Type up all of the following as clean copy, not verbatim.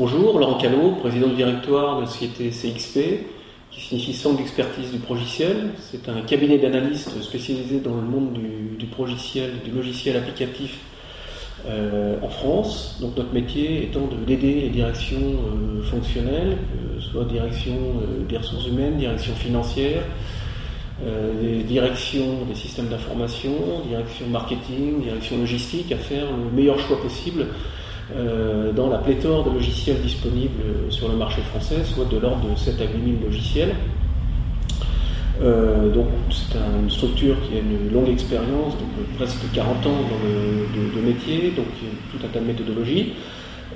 Bonjour, Laurent Callot, président du directoire de la société CXP, qui signifie Centre d'expertise du progiciel. C'est un cabinet d'analystes spécialisé dans le monde du progiciel, du logiciel applicatif en France. Donc notre métier étant d'aider les directions fonctionnelles, soit direction des ressources humaines, direction financière, les directions des systèmes d'information, direction marketing, direction logistique, à faire le meilleur choix possible dans la pléthore de logiciels disponibles sur le marché français, soit de l'ordre de 7 à 8 000 logiciels. Donc c'est une structure qui a une longue expérience, donc presque 40 ans dans le métier, donc tout un tas de méthodologies.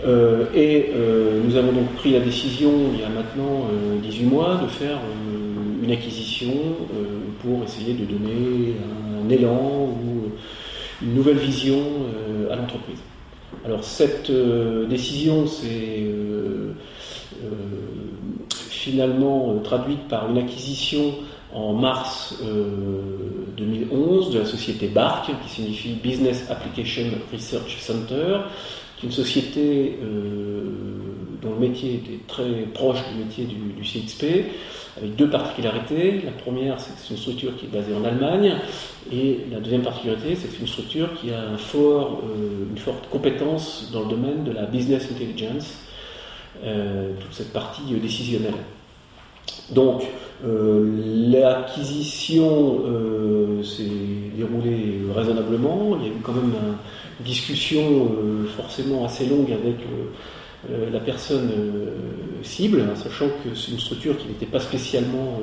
Nous avons donc pris la décision, il y a maintenant 18 mois, de faire une acquisition pour essayer de donner un élan ou une nouvelle vision à l'entreprise. Alors cette décision s'est finalement traduite par une acquisition en mars 2011 de la société BARC, qui signifie Business Application Research Center, qui est une société dont le métier était très proche du métier du CXP, avec deux particularités. La première, c'est que c'est une structure qui est basée en Allemagne, et la deuxième particularité, c'est que c'est une structure qui a une forte compétence dans le domaine de la business intelligence, toute cette partie décisionnelle. Donc, l'acquisition s'est déroulée raisonnablement. Il y a eu quand même une discussion forcément assez longue avec la personne cible, sachant que c'est une structure qui n'était pas spécialement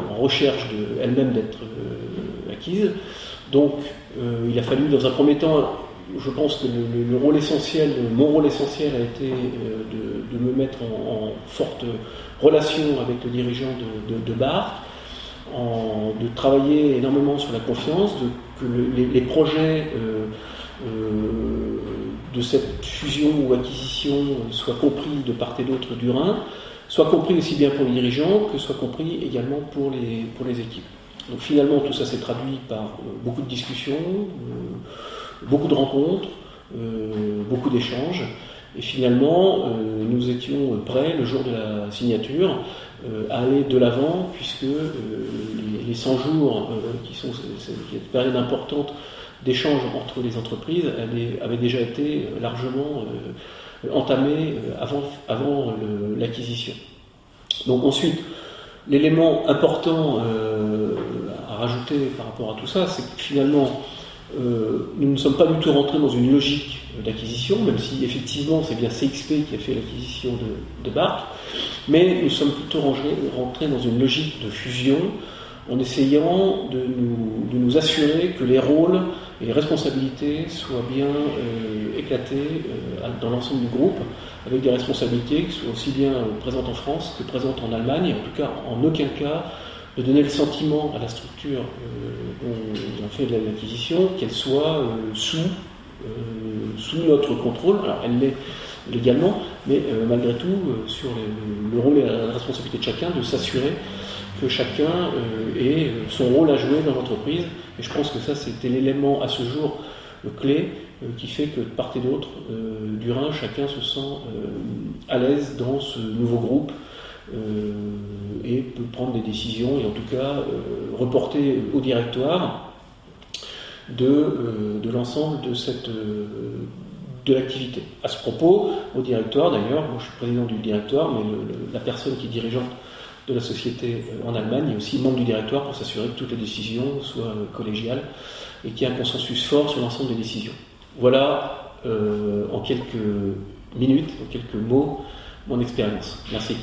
en recherche elle-même d'être acquise. Donc il a fallu dans un premier temps, je pense que mon rôle essentiel a été de me mettre en forte relation avec le dirigeant de BARC, de travailler énormément sur la confiance, que les projets de cette fusion ou acquisition soient compris de part et d'autre du Rhin, soient compris aussi bien pour les dirigeants que soient compris également pour les équipes. Donc finalement tout ça s'est traduit par beaucoup de discussions, beaucoup de rencontres, beaucoup d'échanges, et finalement nous étions prêts le jour de la signature à aller de l'avant, puisque les 100 jours qui sont une période importante d'échanges entre les entreprises avaient déjà été largement entamés avant l'acquisition. Donc ensuite, l'élément important à rajouter par rapport à tout ça, c'est que finalement, nous ne sommes pas du tout rentrés dans une logique d'acquisition, même si effectivement c'est bien CXP qui a fait l'acquisition de BARC, mais nous sommes plutôt rentrés dans une logique de fusion, en essayant de nous assurer que les rôles et les responsabilités soient bien éclatées dans l'ensemble du groupe, avec des responsabilités qui soient aussi bien présentes en France que présentes en Allemagne, et en tout cas en aucun cas de donner le sentiment à la structure dont on fait de l'acquisition qu'elle soit sous notre contrôle. Alors elle l'est légalement, mais malgré tout sur le rôle et la responsabilité de chacun, de s'assurer que chacun ait son rôle à jouer dans l'entreprise. Et je pense que ça, c'était l'élément à ce jour clé qui fait que de part et d'autre du Rhin, chacun se sent à l'aise dans ce nouveau groupe et peut prendre des décisions, et en tout cas reporter au directoire de l'ensemble de l'activité. À ce propos, au directoire d'ailleurs, moi je suis président du directoire, mais la personne qui est dirigeante de la société en Allemagne est aussi membre du directoire pour s'assurer que toutes les décisions soient collégiales et qu'il y ait un consensus fort sur l'ensemble des décisions. Voilà en quelques minutes, en quelques mots, mon expérience. Merci.